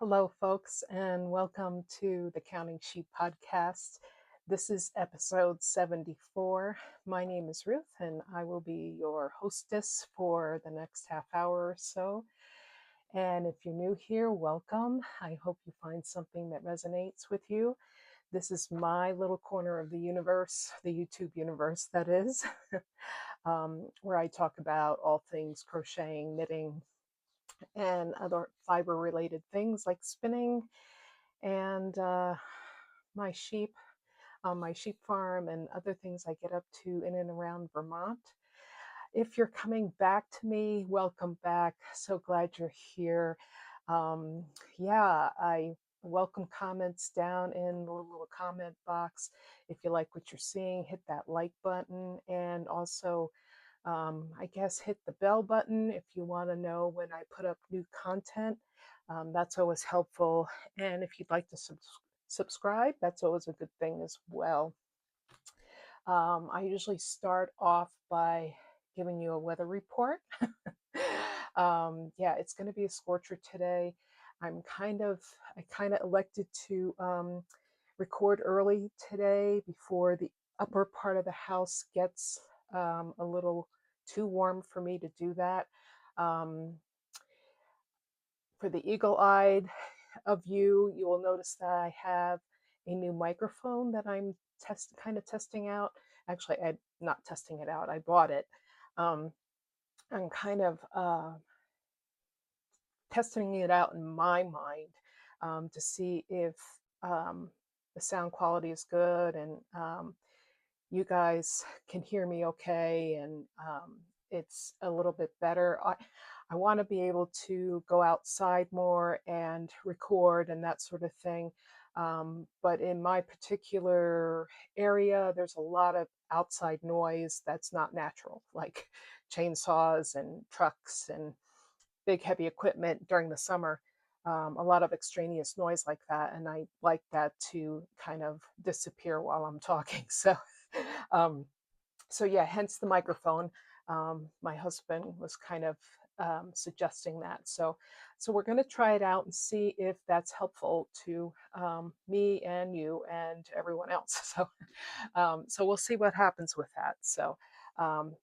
Hello, folks, and welcome to the Counting Sheep podcast. This is episode 74. My name is Ruth, and I will be your hostess for the next half hour or so. And if you're new here, welcome. I hope you find something that resonates with you. This is my little corner of the universe, the YouTube universe, that is, where I talk about all things crocheting, knitting, and other fiber related things like spinning and my sheep on my sheep farm and other things I get up to in and around Vermont. If you're coming back to me, welcome back. So glad you're here. Um, yeah, I welcome comments down in the little comment box. If you like what you're seeing, hit that like button, and also I guess hit the bell button if you want to know when I put up new content. That's always helpful. And if you'd like to subscribe, that's always a good thing as well. I usually start off by giving you a weather report. Yeah, it's going to be a scorcher today. I kind of elected to record early today before the upper part of the house gets a little too warm for me to do that. Um, for the eagle-eyed of you, you will notice that I have a new microphone that I'm testing out. Actually, I'm not testing it out. I bought it. Um, I'm kind of testing it out in my mind to see if um, the sound quality is good and you guys can hear me okay and it's a little bit better. I want to be able to go outside more and record and that sort of thing. But in my particular area, there's a lot of outside noise that's not natural, like chainsaws and trucks and big heavy equipment during the summer. A lot of extraneous noise like that, and I like that to kind of disappear while I'm talking. Um, so yeah, hence the microphone. My husband was kind of suggesting that. So we're going to try it out and see if that's helpful to me and you and everyone else. So we'll see what happens with that.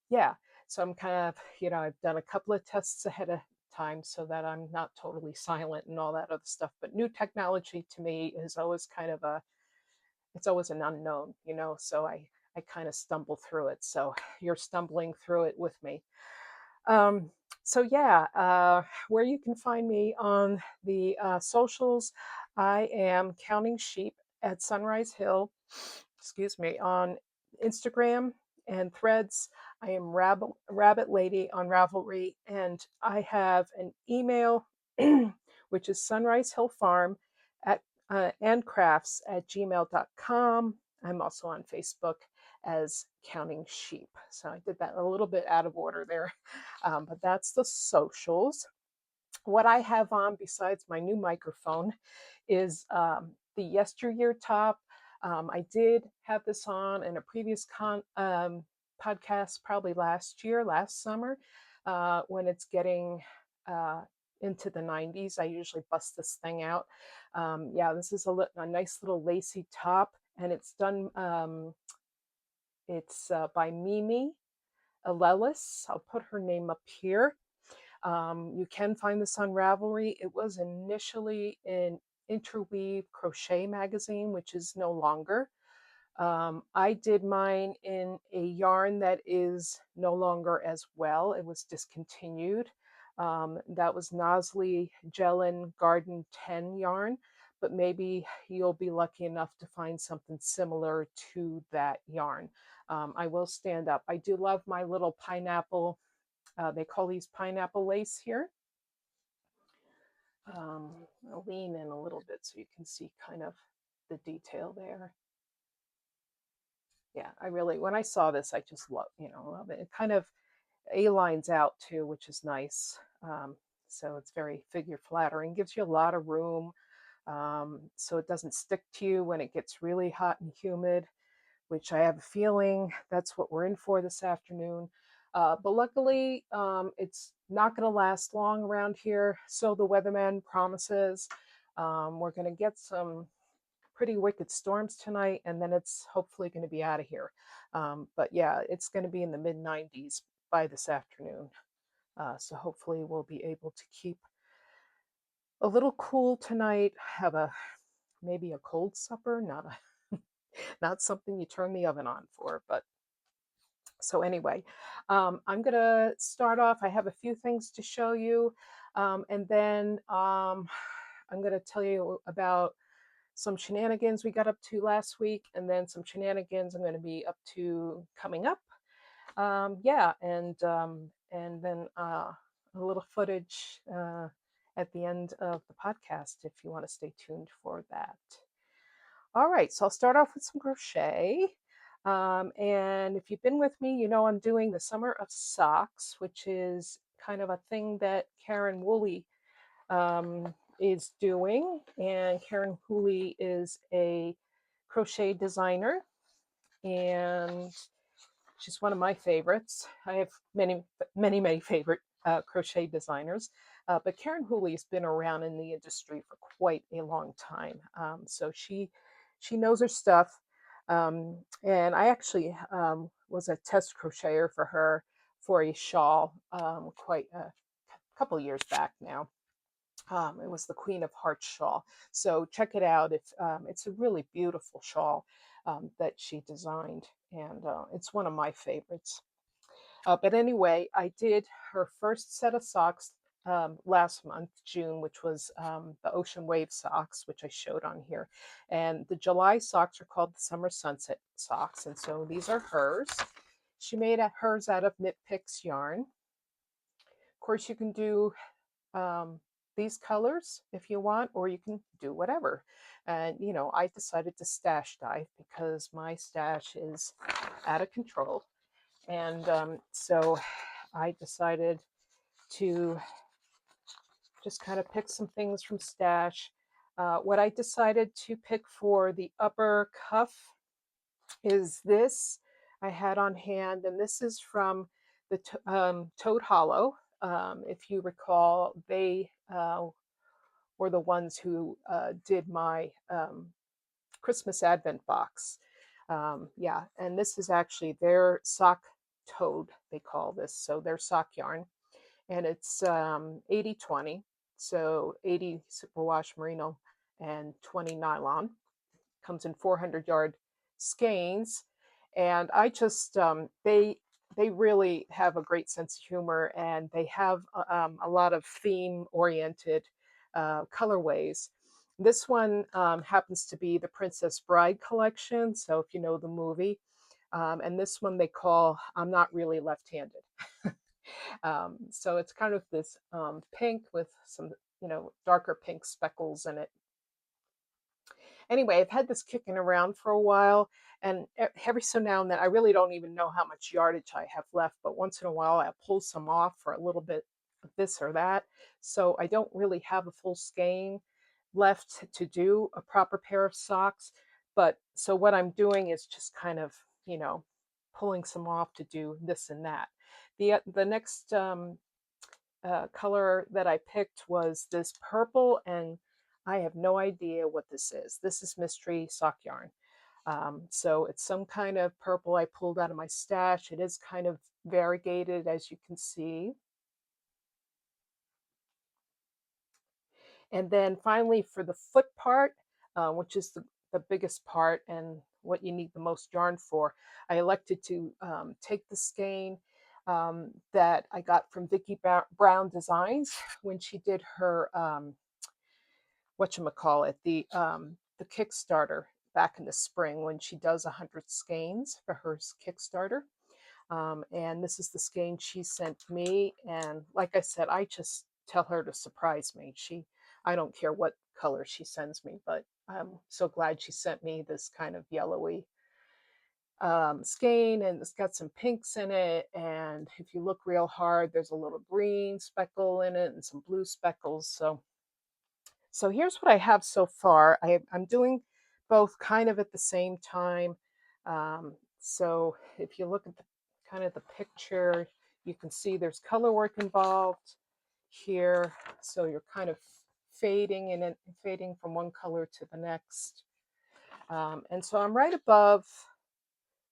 Yeah, so I'm kind of, I've done a couple of tests ahead of time so that I'm not totally silent and all that other stuff. But new technology to me is always kind of it's always an unknown, so I kind of stumble through it. So you're stumbling through it with me. Um, so yeah, where you can find me on the socials, I am Counting Sheep at Sunrise Hill, excuse me, on Instagram and Threads. I am Rabbit Lady on Ravelry, and I have an email, which is Sunrise Hill Farm at andcrafts@gmail.com. I'm also on Facebook as Counting Sheep. So I did that a little bit out of order there, but that's the socials. What I have on besides my new microphone is the Yesteryear top. I did have this on in a previous podcast, probably last summer, when it's getting into the 90s. I usually bust this thing out. Yeah, this is a nice little lacy top, and it's done. It's by Mimi Alelis. I'll put her name up here. You can find this on Ravelry. It was initially in Interweave Crochet magazine, which is no longer. I did mine in a yarn that is no longer as well. It was discontinued. That was Nosley Gellin Garden 10 yarn, but maybe you'll be lucky enough to find something similar to that yarn. I will stand up. I do love my little pineapple. They call these pineapple lace here. I'll lean in a little bit so you can see kind of the detail there. Yeah, when I saw this, I just love it. It kind of A-lines out too, which is nice. So it's very figure flattering, gives you a lot of room. So it doesn't stick to you when it gets really hot and humid, which I have a feeling that's what we're in for this afternoon. But luckily, it's not going to last long around here. So the weatherman promises We're going to get some pretty wicked storms tonight, and then it's hopefully going to be out of here. But yeah, it's going to be in the mid 90s by this afternoon. So hopefully we'll be able to keep a little cool tonight, have a maybe a cold supper, not a not something you turn the oven on for, but so anyway, I'm gonna start off. I have a few things to show you, and then I'm gonna tell you about some shenanigans we got up to last week, and then some shenanigans I'm gonna be up to coming up. Yeah, and then a little footage at the end of the podcast if you want to stay tuned for that. All right, so I'll start off with some crochet. And if you've been with me, you know I'm doing the Summer of Socks, which is kind of a thing that Karen Woolley is doing. And Karen Woolley is a crochet designer, and she's one of my favorites. I have many favorite crochet designers, but Karen Woolley has been around in the industry for quite a long time. So she knows her stuff. And I actually was a test crocheter for her for a shawl quite a couple years back now. It was the Queen of Hearts shawl. So check it out. If it's a really beautiful shawl that she designed, and it's one of my favorites. But anyway, I did her first set of socks last month, June, which was the Ocean Wave socks, which I showed on here. And the July socks are called the Summer Sunset socks. And so these are hers. She made hers out of Knit Picks yarn. Of course, you can do these colors if you want, or you can do whatever. And, you know, I decided to stash dye because my stash is out of control. And so I decided to just kind of pick some things from stash. What I decided to pick for the upper cuff is this I had on hand, and this is from the Toad Hollow. If you recall, they were the ones who did my Christmas Advent box. Yeah, and this is actually their sock toad, they call this. So their sock yarn. And it's 80-20. So 80 superwash merino and 20 nylon. Comes in 400-yard skeins. And I just, they really have a great sense of humor, and they have a lot of theme oriented colorways. This one happens to be the Princess Bride collection. So if you know the movie, and this one they call I'm Not Really Left-Handed. So it's kind of this pink with some, you know, darker pink speckles in it. Anyway, I've had this kicking around for a while, and every so now and then, I really don't even know how much yardage I have left, but once in a while, I'll pull some off for a little bit of this or that. So I don't really have a full skein left to do a proper pair of socks. But so what I'm doing is just kind of, you know, pulling some off to do this and that. The next color that I picked was this purple, and I have no idea what this is. This is Mystery Sock Yarn. So it's some kind of purple I pulled out of my stash. It is kind of variegated, as you can see. And then finally for the foot part, which is the biggest part and what you need the most yarn for, I elected to take the skein that I got from Vicki Brown Designs when she did her, whatchamacallit, the Kickstarter back in the spring when she does 100 skeins for her Kickstarter. And this is the skein she sent me. And like I said, I just tell her to surprise me. I don't care what color she sends me, but I'm so glad she sent me this kind of yellowy skein, and it's got some pinks in it. And if you look real hard, there's a little green speckle in it and some blue speckles. So here's what I have so far. I'm doing both kind of at the same time. So if you look at the kind of the picture, you can see there's color work involved here. So you're kind of fading and then fading from one color to the next. And so I'm right above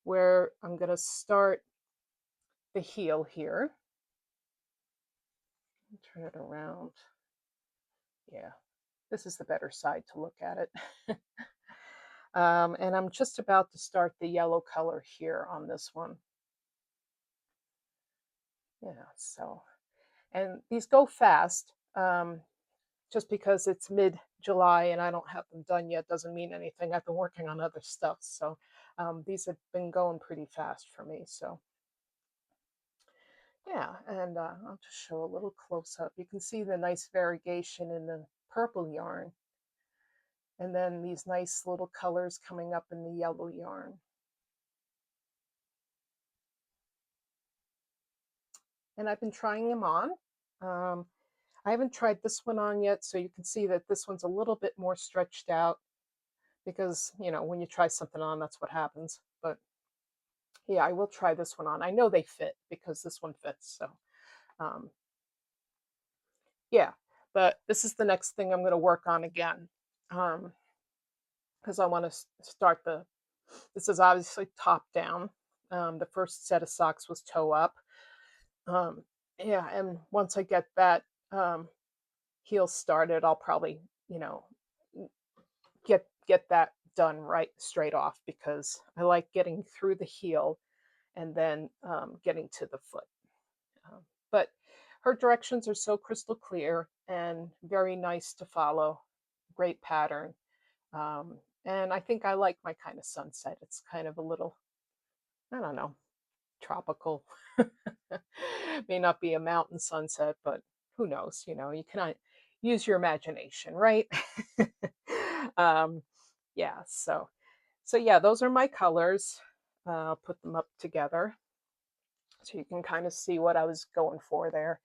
where I'm going to start the heel here. Turn it around. Yeah, this is the better side to look at it. And I'm just about to start the yellow color here on this one. Yeah, so, and these go fast. Just because it's mid-July and I don't have them done yet doesn't mean anything. I've been working on other stuff, so these have been going pretty fast for me. So yeah, and I'll just show a little close up. You can see the nice variegation in the purple yarn, and then these nice little colors coming up in the yellow yarn. And I've been trying them on. I haven't tried this one on yet, so you can see that this one's a little bit more stretched out because, you know, when you try something on, that's what happens. But yeah, I will try this one on. I know they fit because this one fits. So um, yeah, but this is the next thing I'm going to work on again because I want to start this is obviously top down. The first set of socks was toe up. Yeah, and once I get that heel started, I'll probably, you know, get that done right straight off because I like getting through the heel and then getting to the foot. But her directions are so crystal clear and very nice to follow. Great pattern. And I think I like my kind of sunset. It's kind of a little, I don't know, tropical. May not be a mountain sunset, but who knows? You know, you can use your imagination, right? um, yeah, so yeah, those are my colors. I'll put them up together so you can kind of see what I was going for there.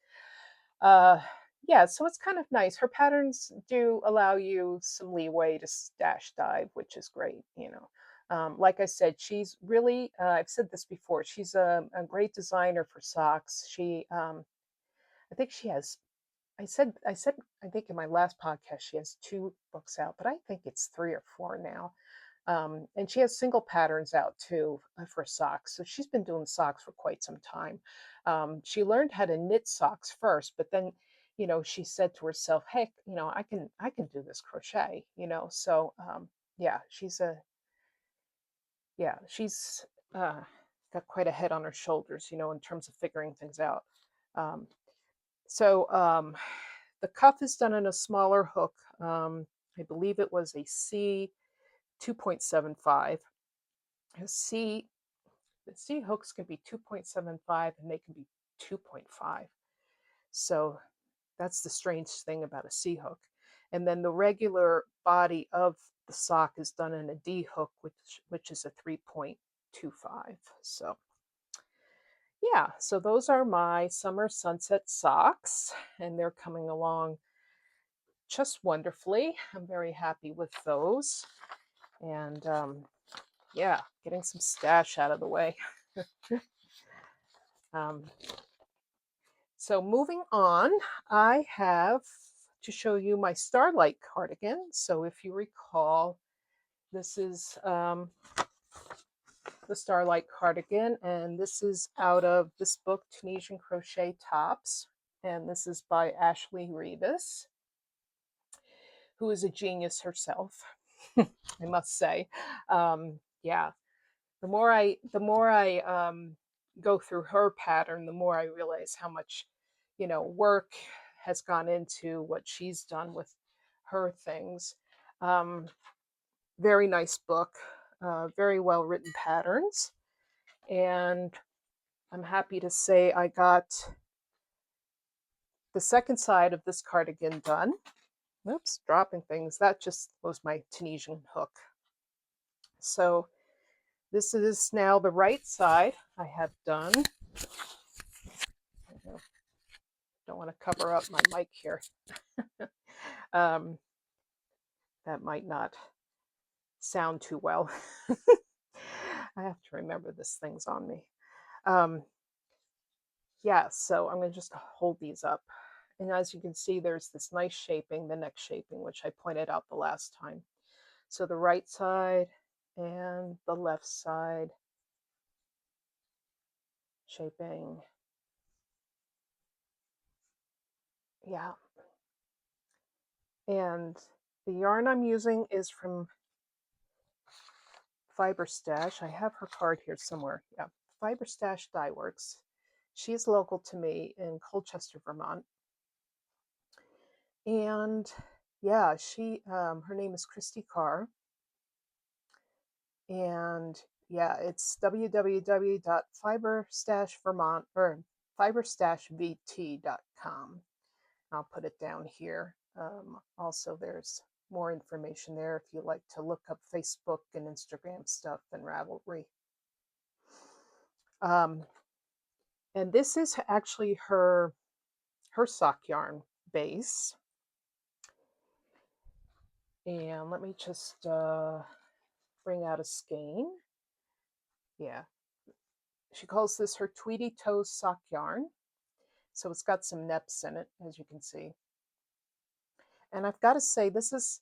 Uh, yeah, so it's kind of nice. Her patterns do allow you some leeway to stash dive, which is great, you know. Like I said, she's really, I've said this before, she's a great designer for socks. I think she has, I think in my last podcast, she has 2 books out, but I think it's 3 or 4 now. And she has single patterns out too for socks. So she's been doing socks for quite some time. She learned how to knit socks first, but then, you know, she said to herself, "Hey, you know, I can do this crochet." You know, so yeah, she's uh, got quite a head on her shoulders, you know, in terms of figuring things out. Um, so the cuff is done in a smaller hook. I believe it was a C 2.75. C The C hooks can be 2.75 and they can be 2.5. So that's the strange thing about a C hook. And then the regular body of the sock is done in a D hook, which is a 3.25. So yeah, so those are my summer sunset socks, and they're coming along just wonderfully. I'm very happy with those. And yeah, getting some stash out of the way. um, So moving on, I have to show you my Starlight cardigan. So if you recall, this is the Starlight cardigan, and this is out of this book, Tunisian Crochet Tops, and this is by Ashley Rebus, who is a genius herself, I must say. Yeah, the more I go through her pattern, the more I realize how much, you know, work has gone into what she's done with her things. Um, Very nice book, very well written patterns, and I'm happy to say I got the second side of this cardigan done. Oops, dropping things. That just was my Tunisian hook. So this is now the right side I have done. Don't want to cover up my mic here. That might not sound too well. I have to remember this thing's on me. Yeah, so I'm going to just hold these up And as you can see, there's this nice shaping, the neck shaping, which I pointed out the last time. So the right side and the left side shaping. Yeah. And the yarn I'm using is from Fiber Stash. I have her card here somewhere. Yeah, Fiber Stash Dye Works. She's local to me in Colchester, Vermont. And yeah, her name is Christy Carr. And yeah, it's www.fiberstashvermont or fiberstashvt.com. I'll put it down here. Also, there's more information there if you like to look up Facebook and Instagram stuff and Ravelry. And this is actually her sock yarn base. And let me just bring out a skein. Yeah, she calls this her Tweety Toes sock yarn. So it's got some neps in it, as you can see. And I've got to say, this is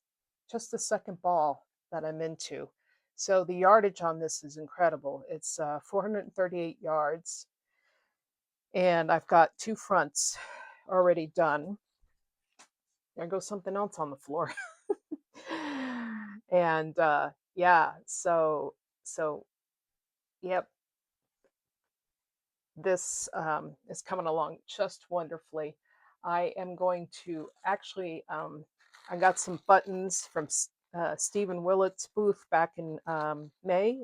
just the second ball that I'm into. So the yardage on this is incredible. It's 438 yards. And I've got 2 fronts already done. There goes something else on the floor. And yeah, so yep, this is coming along just wonderfully. I am going to actually, I got some buttons from Stephen Willett's booth back in May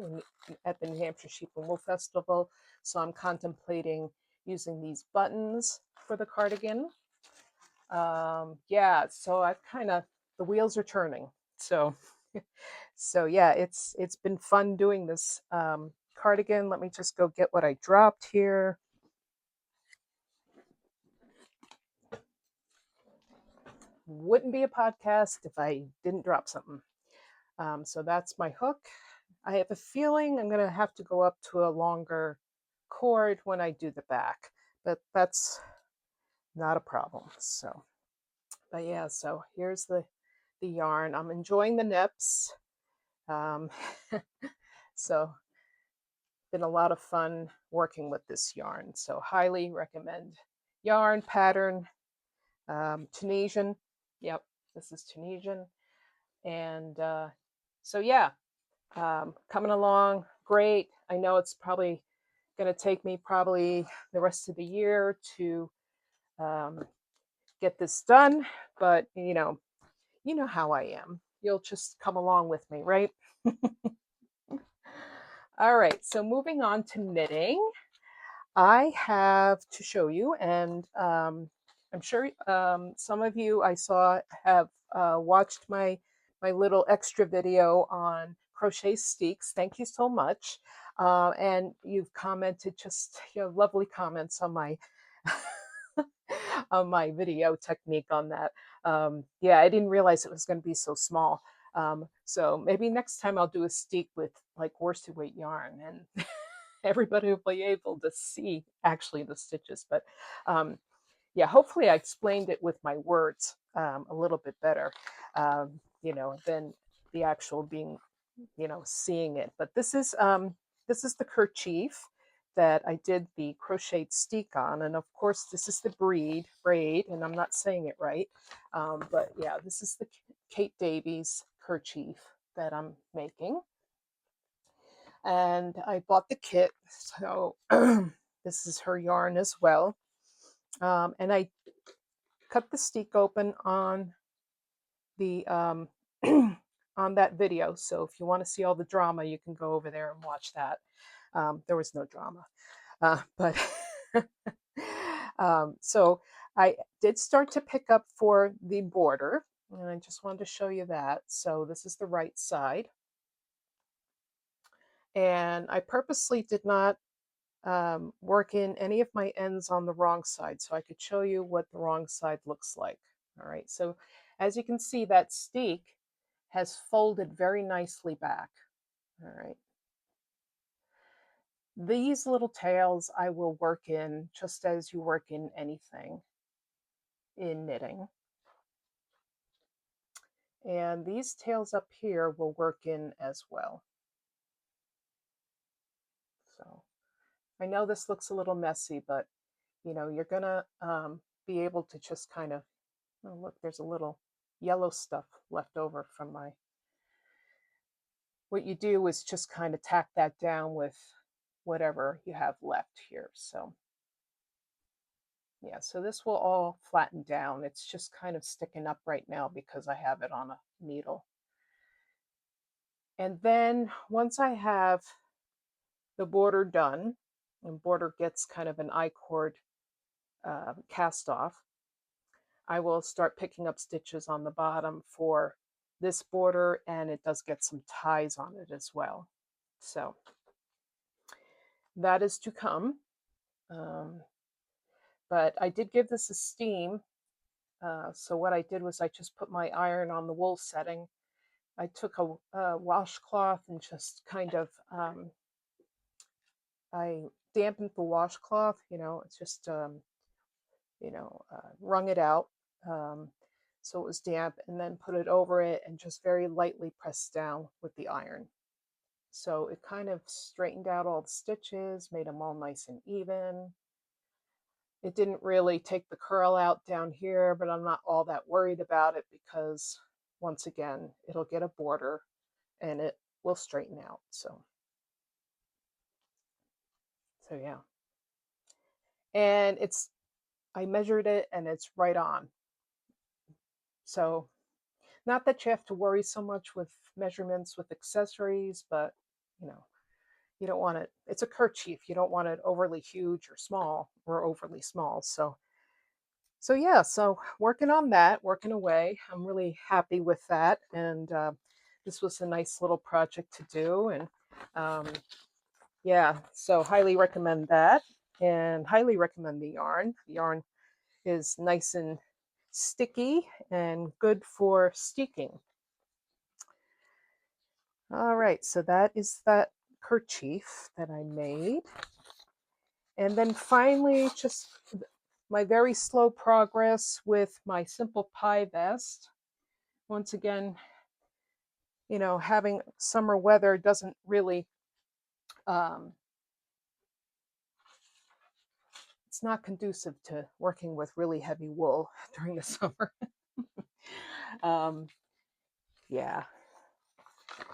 at the New Hampshire Sheep and Wool Festival. So I'm contemplating using these buttons for the cardigan. Yeah, so I've the wheels are turning. So, so yeah, it's been fun doing this cardigan. Let me just go get what I dropped here. Wouldn't be a podcast if I didn't drop something. So that's my hook. I have a feeling I'm going to have to go up to a longer cord when I do the back, but that's not a problem. So, but yeah, so here's the yarn. I'm enjoying the nips. So been a lot of fun working with this yarn. So highly recommend. Yarn pattern, Tunisian. Yep, this is Tunisian. And so yeah, coming along great. I know it's probably going to take me probably the rest of the year to get this done, but you know how I am. You'll just come along with me, right? All right, so moving on to knitting, I have to show you, and I'm sure some of you I saw have watched my little extra video on crochet steeks. Thank you so much, and you've commented just lovely comments on my on my video technique on that. Yeah, I didn't realize it was going to be so small. So maybe next time I'll do a steek with like worsted weight yarn and everybody will be able to see actually the stitches. But yeah, hopefully I explained it with my words a little bit better, than the actual being, seeing it. But this is the kerchief that I did the crocheted steek on, and of course this is the braid, and I'm not saying it right, but yeah, this is the Kate Davies kerchief that I'm making. And I bought the kit, so this is her yarn as well. And I cut the steek open on the on that video. So if you want to see all the drama, you can go over there and watch that. There was no drama, but so I did start to pick up for the border, and I just wanted to show you that. So this is the right side. And I purposely did not work in any of my ends on the wrong side so I could show you what the wrong side looks like. All right, so as you can see, that steek has folded very nicely back. All right. These little tails I will work in just as you work in anything. in knitting. And these tails up here will work in as well. So I know this looks a little messy, but you're gonna be able to just kind of, oh, look, there's a little yellow stuff left over from my, what you do is just kind of tack that down with whatever you have left here. So yeah, so this will all flatten down. It's just kind of sticking up right now because I have it on a needle. And then once I have the border done, and border gets kind of an I-cord cast off, I will start picking up stitches on the bottom for this border, and it does get some ties on it as well. So that is to come. But I did give this a steam. So what I did was I just put my iron on the wool setting. I took a washcloth and just kind of, I dampened the washcloth, it's just, wrung it out. So it was damp, and then put it over it and just very lightly pressed down with the iron. So it kind of straightened out all the stitches, made them all nice and even. It didn't really take the curl out down here, but I'm not all that worried about it because once again, it'll get a border and it will straighten out. So yeah. And I measured it and it's right on. So not that you have to worry so much with measurements with accessories, but you don't want it, it's a kerchief. You don't want it overly huge or small or overly small. So yeah, so working on that, working away. I'm really happy with that. And this was a nice little project to do. And yeah, so highly recommend that and highly recommend the yarn. The yarn is nice and sticky and good for steeking. All right, so that is that kerchief that I made. And then finally, just my very slow progress with my simple pie vest. Once again, having summer weather doesn't really, it's not conducive to working with really heavy wool during the summer. Yeah,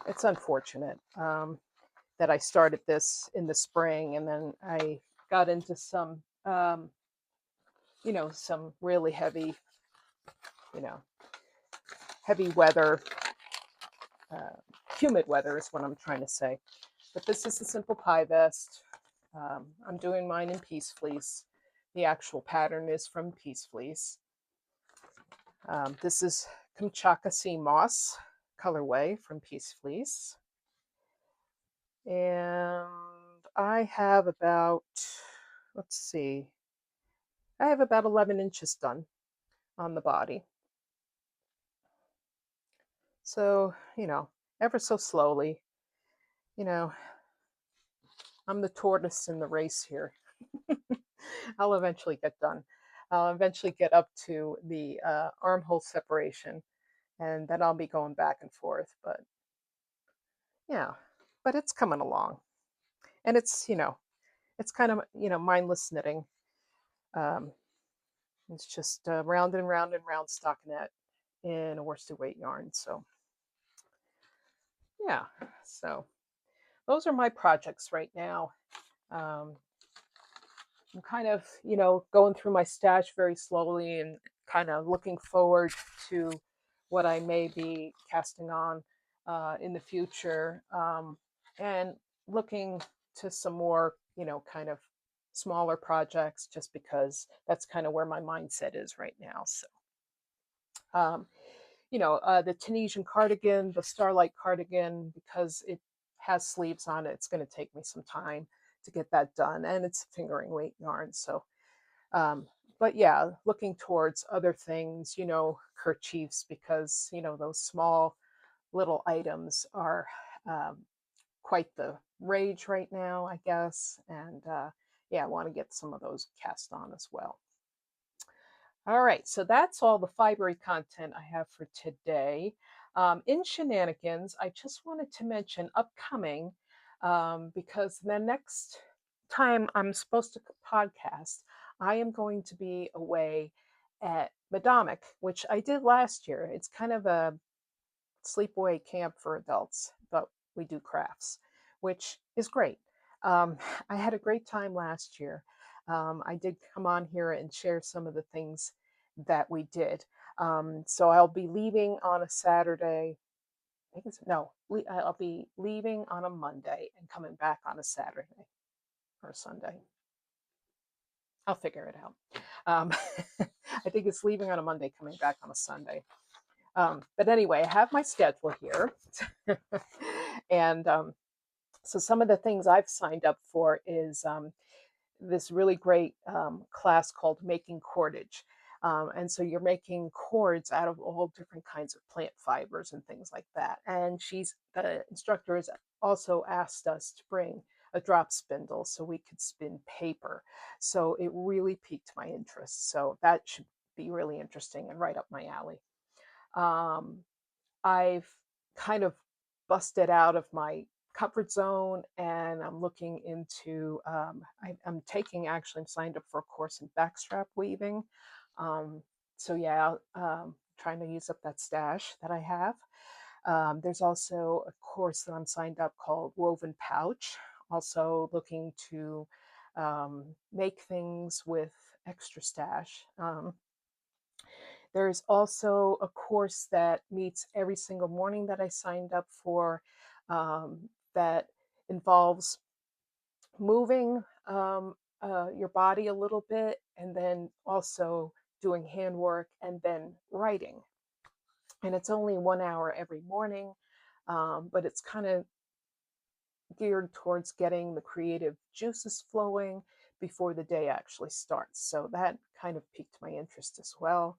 it's unfortunate that I started this in the spring and then I got into some, some really heavy, heavy weather, humid weather is what I'm trying to say. But this is the simple pie vest. I'm doing mine in Peace Fleece. The actual pattern is from Peace Fleece. This is Kamchatka Sea Moss colorway from Peace Fleece. And I have about, let's see, I have about 11 inches done on the body. So, ever so slowly, I'm the tortoise in the race here. I'll eventually get done. I'll eventually get up to the armhole separation, and then I'll be going back and forth. But yeah, but it's coming along, and it's kind of mindless knitting. Um, it's just round and round and round stockinette in a worsted weight yarn. So yeah, so those are my projects right now. Um, I'm kind of, going through my stash very slowly and kind of looking forward to what I may be casting on in the future, and looking to some more, kind of smaller projects just because that's kind of where my mindset is right now. So, um, the Tunisian cardigan, the Starlight cardigan, because it has sleeves on it, it's going to take me some time to get that done, and it's fingering weight yarn. So, but yeah, looking towards other things, kerchiefs, because those small little items are um, quite the rage right now, I guess. And yeah, I want to get some of those cast on as well. All right, so that's all the fibery content I have for today. In shenanigans, I just wanted to mention upcoming, because the next time I'm supposed to podcast, I am going to be away at Madomic, which I did last year. It's kind of a sleepaway camp for adults, but we do crafts, which is great. Um, I had a great time last year. I did come on here and share some of the things that we did. So I'll be leaving on a Saturday. I think it's no, I'll be leaving on a Monday and coming back on a Saturday or a Sunday. I'll figure it out. Um, I think it's leaving on a Monday, coming back on a Sunday. But anyway, I have my schedule here. and so some of the things I've signed up for is this really great class called Making Cordage. And so you're making cords out of all different kinds of plant fibers and things like that. And the instructor has also asked us to bring a drop spindle so we could spin paper. So it really piqued my interest. So that should be really interesting and right up my alley. Um, I've kind of busted out of my comfort zone and I'm looking into, I'm taking, actually, I'm signed up for a course in backstrap weaving. Um, so yeah, trying to use up that stash that I have. There's also a course that I'm signed up called Woven Pouch, also looking to make things with extra stash. There's also a course that meets every single morning that I signed up for, that involves moving your body a little bit and then also doing handwork and then writing. And it's only 1 hour every morning, but it's kind of geared towards getting the creative juices flowing before the day actually starts. So that kind of piqued my interest as well.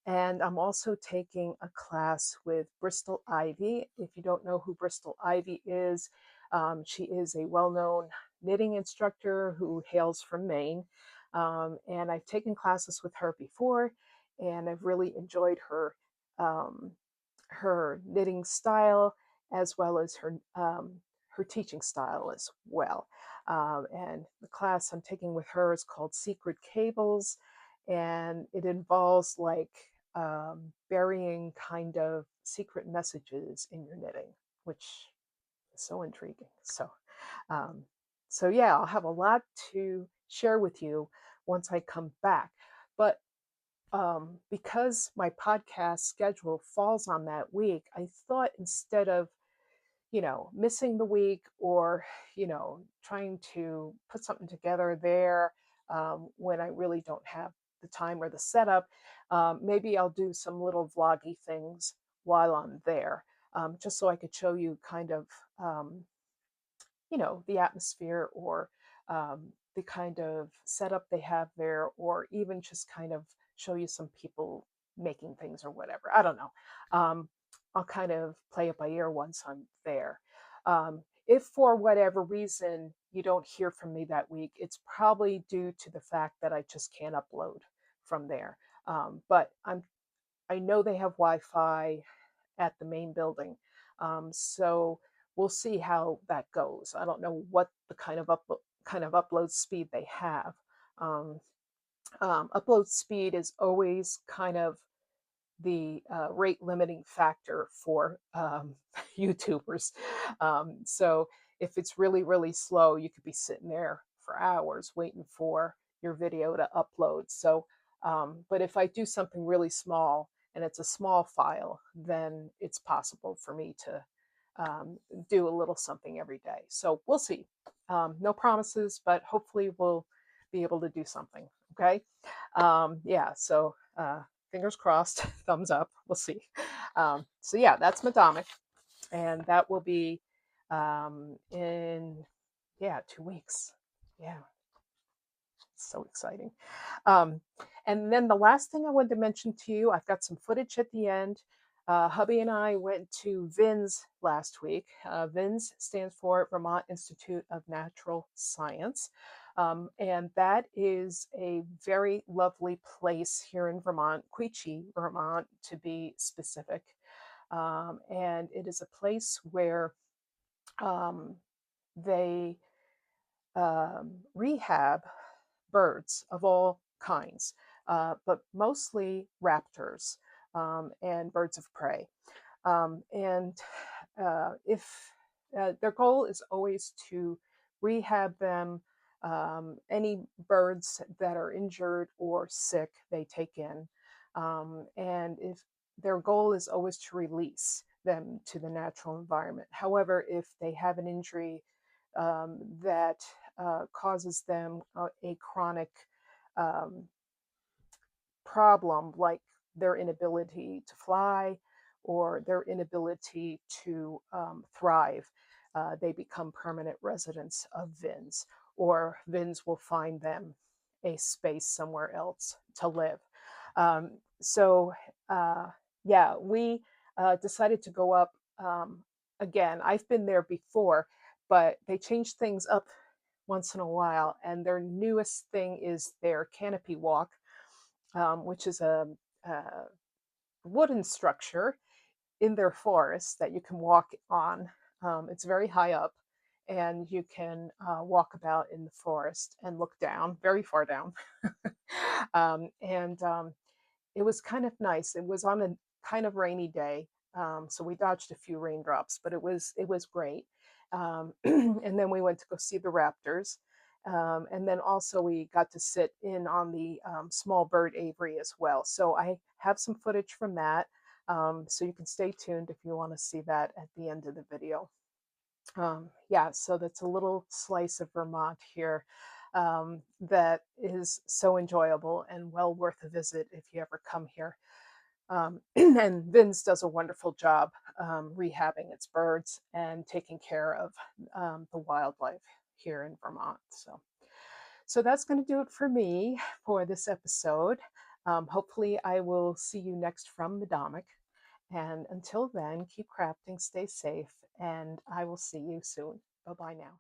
And I'm also taking a class with Bristol Ivy. If you don't know who Bristol Ivy is, she is a well known knitting instructor who hails from Maine. And I've taken classes with her before, and I've really enjoyed um, her knitting style as well as her teaching style as well. And the class I'm taking with her is called Secret Cables, and it involves like burying kind of secret messages in your knitting, which is so intriguing. Um, so yeah, I'll have a lot to share with you once I come back. But because my podcast schedule falls on that week, I thought instead of, missing the week or, trying to put something together there when I really don't have the time or the setup, maybe I'll do some little vloggy things while I'm there, just so I could show you kind of, um, the atmosphere or the kind of setup they have there, or even just kind of show you some people making things or whatever. I don't know. I'll kind of play it by ear once I'm there. If for whatever reason you don't hear from me that week, it's probably due to the fact that I just can't upload from there. But I know they have Wi-Fi at the main building. So we'll see how that goes. I don't know what the kind of upload speed they have. Um, Upload speed is always kind of the rate limiting factor for YouTubers. So if it's really, really slow, you could be sitting there for hours waiting for your video to upload. So, but if I do something really small and it's a small file, then it's possible for me to do a little something every day. So we'll see. No promises, but hopefully we'll be able to do something. Okay. Yeah. So, fingers crossed, thumbs up. We'll see. So yeah, that's Madomic, and that will be in 2 weeks. Yeah, so exciting. Um, and then the last thing I wanted to mention to you, I've got some footage at the end. Hubby and I went to VINS last week. VINS stands for Vermont Institute of Natural Science. And that is a very lovely place here in Vermont, Quechee, Vermont, to be specific. And it is a place where um, they rehab birds of all kinds, but mostly raptors and birds of prey. And if their goal is always to rehab them, any birds that are injured or sick, they take in. And if their goal is always to release them to the natural environment. However, if they have an injury that causes them a chronic um, problem, like their inability to fly or their inability to thrive, they become permanent residents of VINs, or VINs will find them a space somewhere else to live. Um, so, uh, yeah, we decided to go up again. I've been there before, but they change things up once in a while, and their newest thing is their canopy walk, which is a wooden structure in their forest that you can walk on. It's very high up, and you can walk about in the forest and look down, very far down. And it was kind of nice. It was on a kind of rainy day, so we dodged a few raindrops, but it was great. And then we went to go see the raptors. And then also we got to sit in on the small bird aviary as well. So I have some footage from that. So you can stay tuned if you want to see that at the end of the video. Yeah, so that's a little slice of Vermont here that is so enjoyable and well worth a visit if you ever come here. And Vince does a wonderful job rehabbing its birds and taking care of the wildlife here in Vermont. So that's going to do it for me for this episode. Hopefully, I will see you next from Medomic. And until then, keep crafting, stay safe, and I will see you soon. Bye bye now.